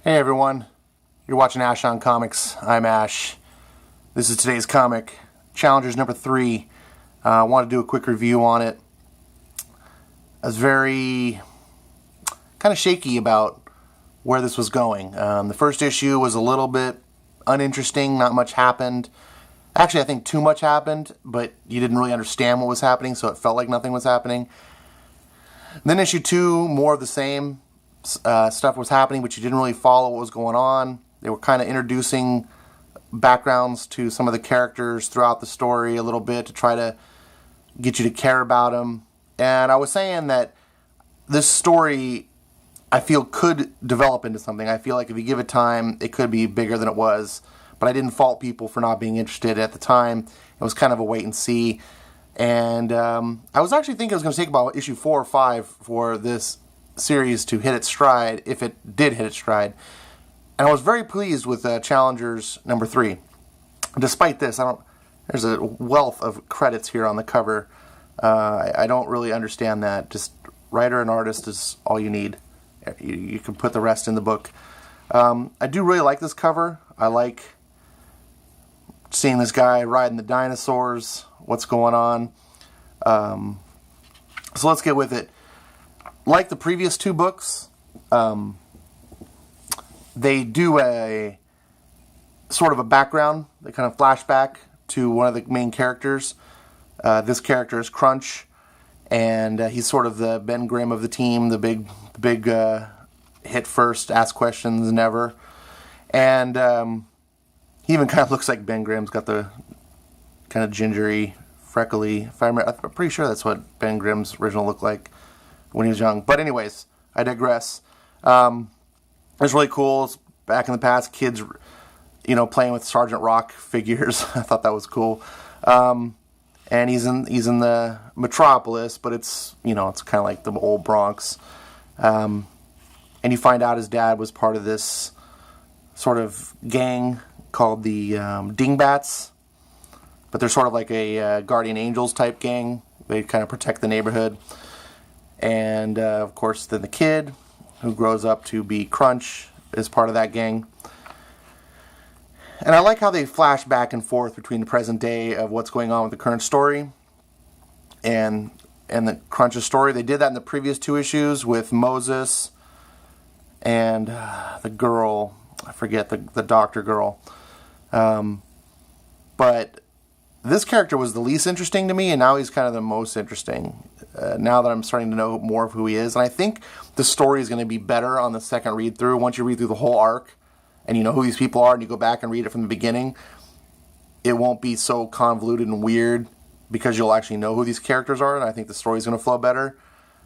Hey everyone, you're watching Ash on Comics. I'm Ash. This is today's comic, Challengers number 3. I want to do a quick review on it. I was very kind of shaky about where this was going. The first issue was a little bit uninteresting, not much happened. Actually, I think too much happened, but you didn't really understand what was happening, so it felt like nothing was happening. Then issue 2, more of the same. Stuff was happening, but you didn't really follow what was going on. They were kind of introducing backgrounds to some of the characters throughout the story a little bit to try to get you to care about them. And I was saying that this story, I feel, could develop into something. I feel like if you give it time, it could be bigger than it was. But I didn't fault people for not being interested at the time. It was kind of a wait and see. And I was actually thinking it was going to take about issue 4 or 5 for this series to hit its stride, if it did hit its stride. And I was very pleased with Challengers number 3. Despite this, there's a wealth of credits here on the cover. I don't really understand that. Just writer and artist is all you need. You can put the rest in the book. I do really like this cover. I like seeing this guy riding the dinosaurs, what's going on. So let's get with it. Like the previous 2 books, they do a sort of a background, they kind of flashback to one of the main characters. This character is Crunch, and he's sort of the Ben Grimm of the team, the big hit first, ask questions never. And he even kind of looks like Ben Grimm's got the kind of gingery, freckly. I'm pretty sure that's what Ben Grimm's original looked like when he was young. But anyways, I digress. It's really cool. It's back in the past, kids, playing with Sergeant Rock figures. I thought that was cool. And he's in the Metropolis, but it's it's kind of like the old Bronx. And you find out his dad was part of this sort of gang called the Dingbats. But they're sort of like a Guardian Angels type gang. They kind of protect the neighborhood. And, of course, then the kid, who grows up to be Crunch, is part of that gang. And I like how they flash back and forth between the present day of what's going on with the current story and the Crunch's story. They did that in the previous 2 issues with Moses and the girl, I forget, the doctor girl. But this character was the least interesting to me, and now he's kind of the most interesting. Now that I'm starting to know more of who he is. And I think the story is going to be better on the second read through. Once you read through the whole arc and you know who these people are and you go back and read it from the beginning, it won't be so convoluted and weird because you'll actually know who these characters are, and I think the story is going to flow better.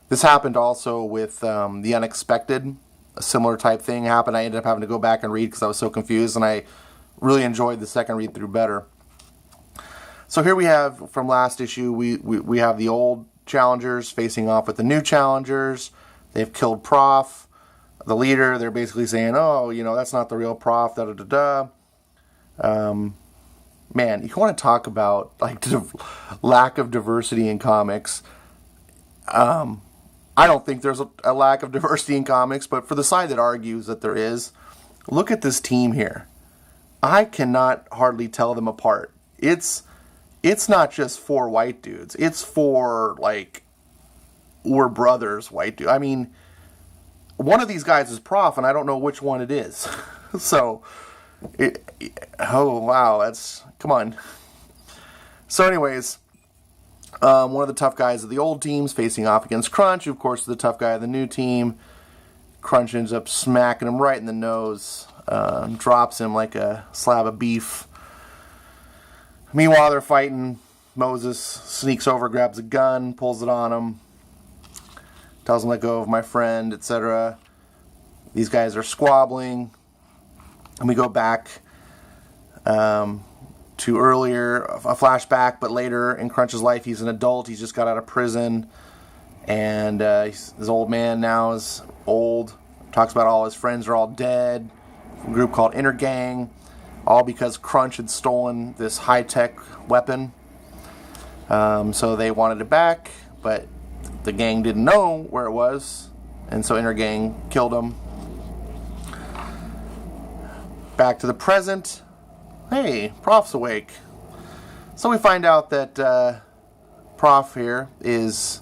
This happened also with The Unexpected. A similar type thing happened. I ended up having to go back and read because I was so confused, and I really enjoyed the second read through better. So here we have, from last issue, we have the old Challengers facing off with the new Challengers. They've killed Prof, the leader. They're basically saying, oh, that's not the real Prof, da-da-da-da. Man, you want to talk about like lack of diversity in comics. I don't think there's a lack of diversity in comics, but for the side that argues that there is, look at this team here. I cannot hardly tell them apart. It's not just 4 white dudes. It's 4, we're brothers white dudes. I mean, one of these guys is Prof, and I don't know which one it is. So, oh, wow, come on. So anyways, one of the tough guys of the old team's facing off against Crunch, who, of course, is the tough guy of the new team. Crunch ends up smacking him right in the nose, drops him like a slab of beef. Meanwhile, they're fighting. Moses sneaks over, grabs a gun, pulls it on him, tells him, let go of my friend, etc. These guys are squabbling. And we go back to earlier, a flashback, but later in Crunch's life, he's an adult. He's just got out of prison. And his old man now is old. Talks about all his friends are all dead. A group called Inner Gang. All because Crunch had stolen this high-tech weapon. So they wanted it back, but the gang didn't know where it was, and so Inner Gang killed him. Back to the present. Hey, Prof's awake. So we find out that Prof here is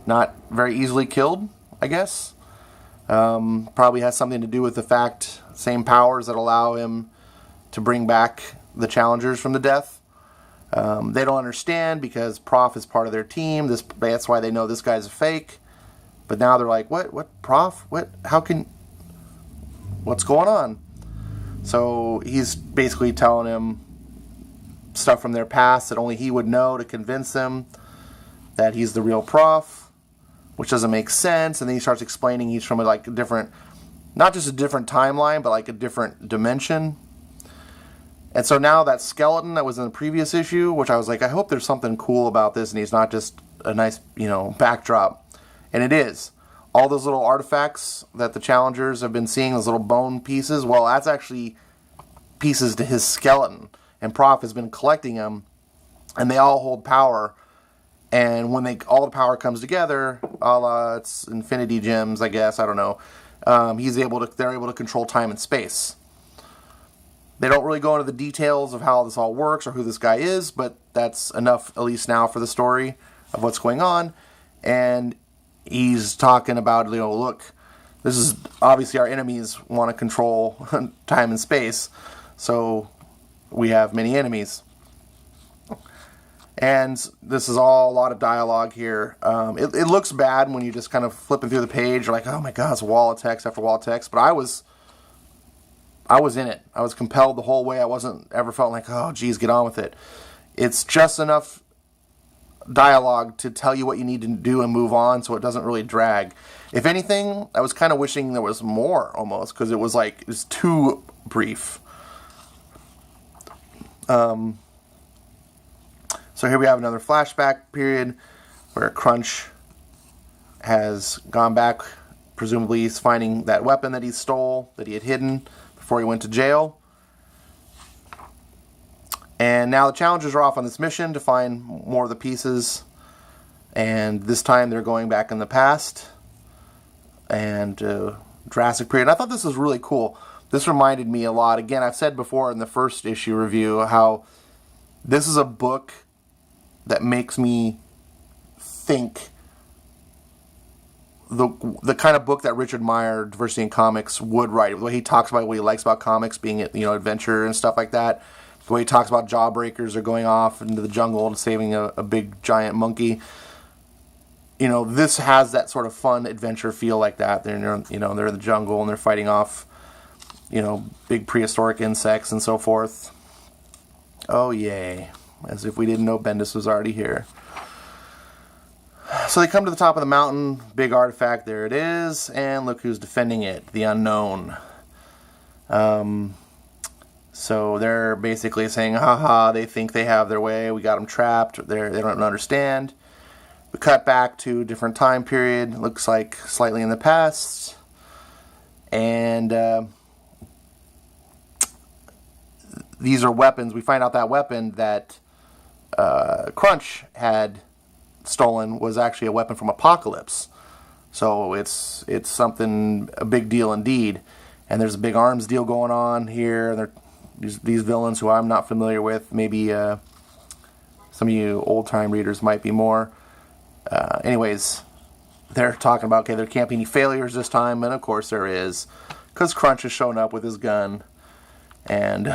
not very easily killed, I guess. Probably has something to do with the fact, same powers that allow him to bring back the challengers from the death. They don't understand because Prof is part of their team. That's why they know this guy's a fake. But now they're like, what, Prof? What's going on? So he's basically telling him stuff from their past that only he would know to convince them that he's the real Prof, which doesn't make sense. And then he starts explaining he's from a different, not just a different timeline, but like a different dimension. And so now that skeleton that was in the previous issue, which I was like, I hope there's something cool about this and he's not just a nice, backdrop. And it is. All those little artifacts that the challengers have been seeing, those little bone pieces, well, that's actually pieces to his skeleton. And Prof has been collecting them, and they all hold power. And when all the power comes together, a la it's Infinity Gems, I guess, I don't know. They're able to control time and space. They don't really go into the details of how this all works or who this guy is, but that's enough, at least now, for the story of what's going on. And he's talking about, look, this is obviously our enemies want to control time and space, so we have many enemies. And this is all a lot of dialogue here. It looks bad when you just kind of flipping through the page. You're like, oh my god, it's wall of text after wall of text. But I was in it. I was compelled the whole way. I wasn't ever felt like, oh geez, get on with it. It's just enough dialogue to tell you what you need to do and move on, so it doesn't really drag. If anything, I was kind of wishing there was more, almost, because it was too brief. So here we have another flashback period where Crunch has gone back. Presumably he's finding that weapon that he stole, that he had hidden before he went to jail. And now the challengers are off on this mission to find more of the pieces. And this time they're going back in the past. And Jurassic period. I thought this was really cool. This reminded me a lot. Again, I've said before in the first issue review how this is a book that makes me think the kind of book that Richard Meyer, Diversity in Comics, would write. The way he talks about what he likes about comics, being adventure and stuff like that. The way he talks about jawbreakers or going off into the jungle and saving a big giant monkey. This has that sort of fun adventure feel like that. They're in the jungle and they're fighting off, big prehistoric insects and so forth. Oh yay. As if we didn't know Bendis was already here. So they come to the top of the mountain, big artifact, there it is, and look who's defending it, the Unknown. So they're basically saying, haha, they think they have their way, we got them trapped, they don't understand. We cut back to a different time period, looks like slightly in the past, and these are weapons. We find out that weapon that Crunch had stolen was actually a weapon from Apocalypse. So it's something, a big deal indeed. And there's a big arms deal going on here. These villains who I'm not familiar with. Maybe some of you old-time readers might be more. Anyways, they're talking about, okay, there can't be any failures this time. And of course there is. Because Crunch has shown up with his gun. And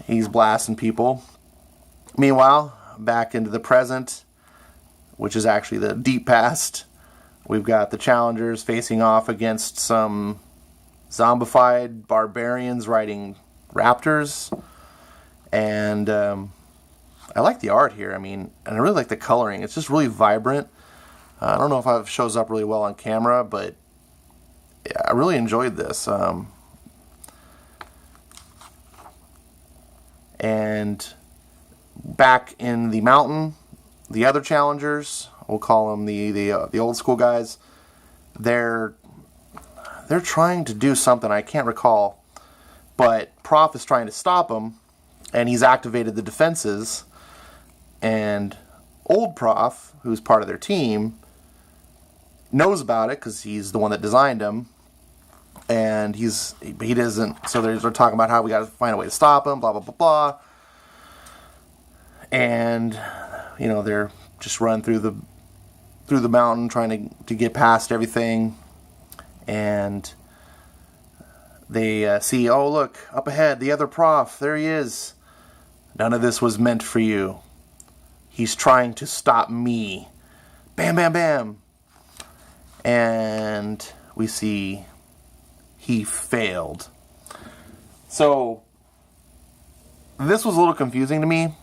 he's blasting people. Meanwhile, back into the present, which is actually the deep past, we've got the challengers facing off against some zombified barbarians riding raptors. And I like the art here. And I really like the coloring. It's just really vibrant. I don't know if it shows up really well on camera, but I really enjoyed this. And back in the mountain, the other challengers, we'll call them the old school guys, they're trying to do something I can't recall, but Prof is trying to stop them, and he's activated the defenses, and old Prof, who's part of their team, knows about it because he's the one that designed them, and he doesn't. So they're talking about how we got to find a way to stop him. Blah blah blah blah. And they're just running through the mountain trying to get past everything, and they see, oh look, up ahead, the other prof, there he is. None of this was meant for you. He's trying to stop me. Bam, bam, bam. And we see he failed. So this was a little confusing to me.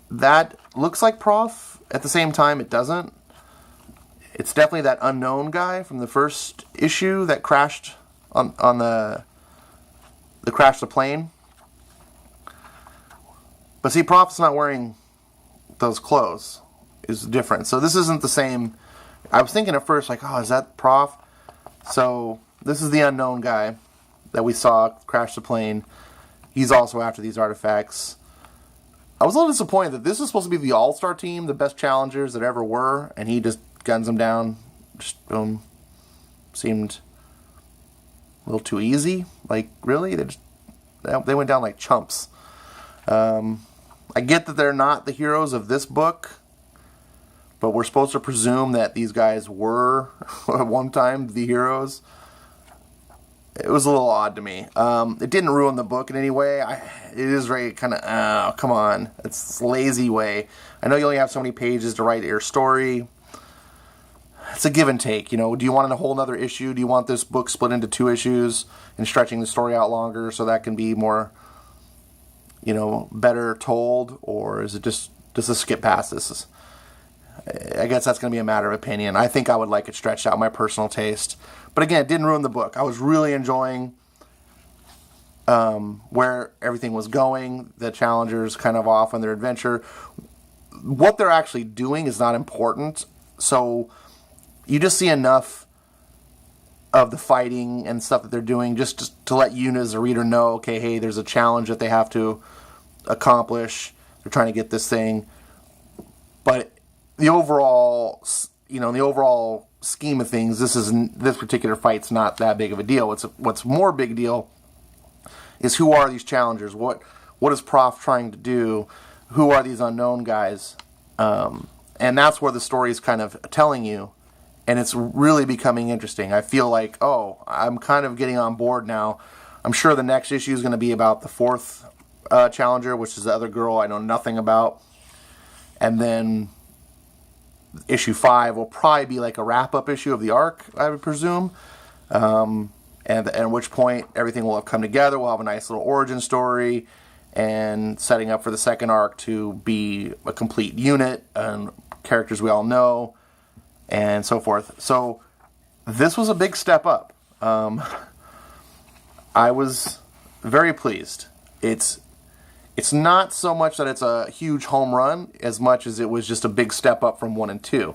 That looks like Prof. At the same time, it doesn't. It's definitely that unknown guy from the first issue that crashed on the crashed the plane. But see, Prof's not wearing those clothes. Is different. So this isn't the same. I was thinking at first, like, oh, is that Prof? So this is the unknown guy that we saw crash the plane. He's also after these artifacts. I was a little disappointed that this was supposed to be the all-star team, the best challengers that ever were, and he just guns them down. Just boom. Seemed a little too easy. Like, really? They went down like chumps. I get that they're not the heroes of this book, but we're supposed to presume that these guys were at one time the heroes. It was a little odd to me. It didn't ruin the book in any way. It is very kind of, oh, come on. It's a lazy way. I know you only have so many pages to write your story. It's a give and take. Do you want a whole other issue? Do you want this book split into 2 issues and stretching the story out longer so that can be more, better told? Or is it just a skip past this? I guess that's going to be a matter of opinion. I think I would like it stretched out, my personal taste. But again, it didn't ruin the book. I was really enjoying where everything was going. The challengers kind of off on their adventure. What they're actually doing is not important. So you just see enough of the fighting and stuff that they're doing just to let you as a reader know, okay, hey, there's a challenge that they have to accomplish. They're trying to get this thing. But the overall, in the overall scheme of things, this particular fight's not that big of a deal. What's more big deal is who are these challengers? What is Prof trying to do? Who are these unknown guys? And that's where the story is kind of telling you, and it's really becoming interesting. I feel like, oh, I'm kind of getting on board now. I'm sure the next issue is going to be about the 4th challenger, which is the other girl I know nothing about, and then issue 5 will probably be like a wrap-up issue of the arc, I would presume. And at which point everything will have come together. We'll have a nice little origin story and setting up for the second arc to be a complete unit and characters we all know and so forth. So this was a big step up. I was very pleased. It's not so much that it's a huge home run as much as it was just a big step up from 1 and 2.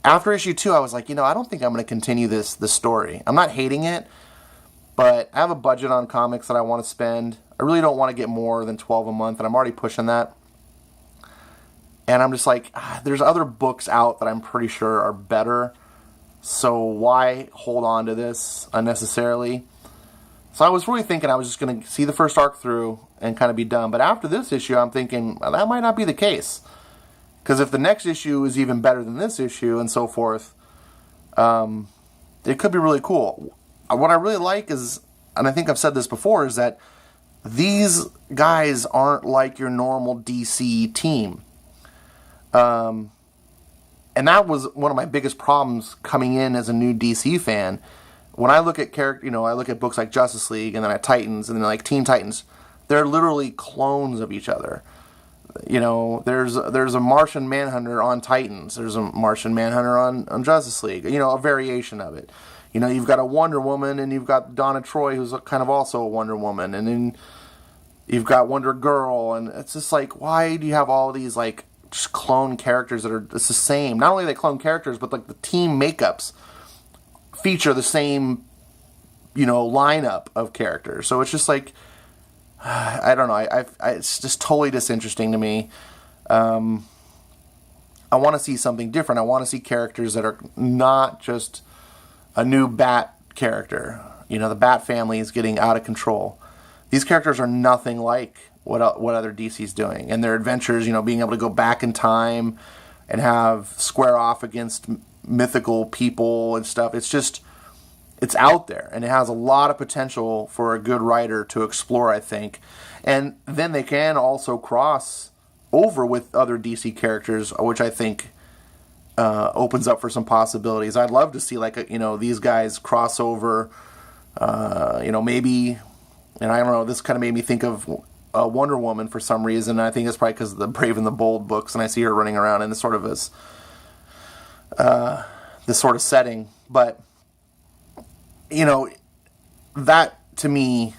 After issue 2, I was like, I don't think I'm going to continue this story. I'm not hating it, but I have a budget on comics that I want to spend. I really don't want to get more than 12 a month, and I'm already pushing that. And I'm just like, there's other books out that I'm pretty sure are better, so why hold on to this unnecessarily? So I was really thinking I was just going to see the first arc through and kind of be done. But after this issue, I'm thinking, well, that might not be the case. Because if the next issue is even better than this issue and so forth, it could be really cool. What I really like is, and I think I've said this before, is that these guys aren't like your normal DC team. And that was one of my biggest problems coming in as a new DC fan. When I look at I look at books like Justice League and then at Titans and then like Teen Titans, they're literally clones of each other. There's a Martian Manhunter on Titans. There's a Martian Manhunter on Justice League. A variation of it. You've got a Wonder Woman and you've got Donna Troy, who's kind of also a Wonder Woman, and then you've got Wonder Girl, and it's just like, why do you have all these like just clone characters that are it's the same? Not only are they clone characters, but like the team makeups feature the same, lineup of characters. So it's just like, I don't know. It's just totally disinteresting to me. I want to see something different. I want to see characters that are not just a new Bat character. You know, the Bat family is getting out of control. These characters are nothing like what other DC's doing, and their adventures. You know, being able to go back in time and have square off against mythical people and stuff. It's out there, and it has a lot of potential for a good writer to explore, I think. And then they can also cross over with other DC characters, which I think opens up for some possibilities. I'd love to see, like, these guys cross over, maybe, and I don't know, this kind of made me think of Wonder Woman for some reason. I think it's probably because of the Brave and the Bold books, and I see her running around in this sort of setting. But that to me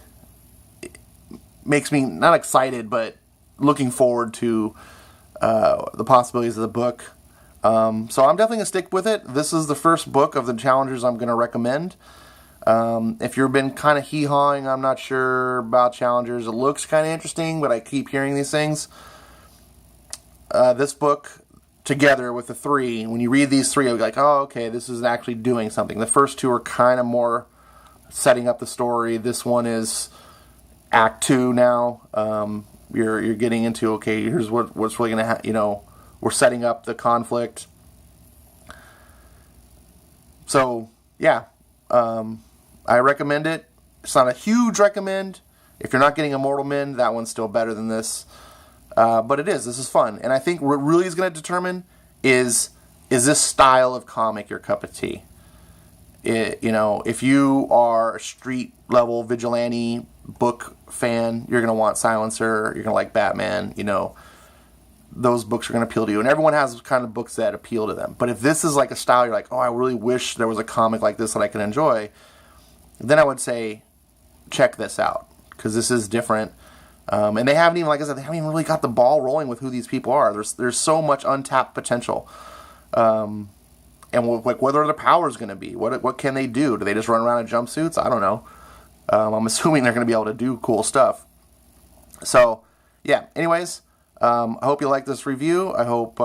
makes me not excited, but looking forward to the possibilities of the book. So I'm definitely going to stick with it. This is the first book of the Challengers I'm going to recommend. If you've been kind of hee-hawing, I'm not sure about Challengers. It looks kind of interesting, but I keep hearing these things. This book, together with the three, when you read these three, you'll be like, oh, okay, this is actually doing something. The first two are kind of more setting up the story. This one is Act 2 now. You're getting into, okay, here's what's really going to happen. We're setting up the conflict. So, yeah. I recommend it. It's not a huge recommend. If you're not getting Immortal Men, that one's still better than this. But it is. This is fun. And I think what really is going to determine is this style of comic your cup of tea? If you are a street-level vigilante book fan, you're going to want Silencer. You're going to like Batman. Those books are going to appeal to you. And everyone has kind of books that appeal to them. But if this is like a style, you're like, oh, I really wish there was a comic like this that I could enjoy, then I would say check this out, because this is different. And they haven't even, like I said, they haven't even really got the ball rolling with who these people are. There's so much untapped potential. And what are their powers going to be? What can they do? Do they just run around in jumpsuits? I don't know. I'm assuming they're going to be able to do cool stuff. So, yeah. Anyways, I hope you like this review. I hope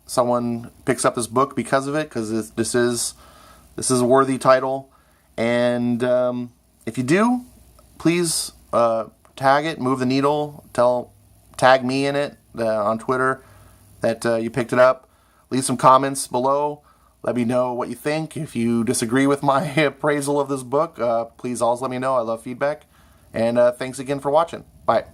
someone picks up this book because of it, because this is a worthy title. And if you do, please tag it, move the needle, tag me in it on Twitter that you picked it up. Leave some comments below. Let me know what you think. If you disagree with my appraisal of this book, please always let me know. I love feedback. And thanks again for watching. Bye.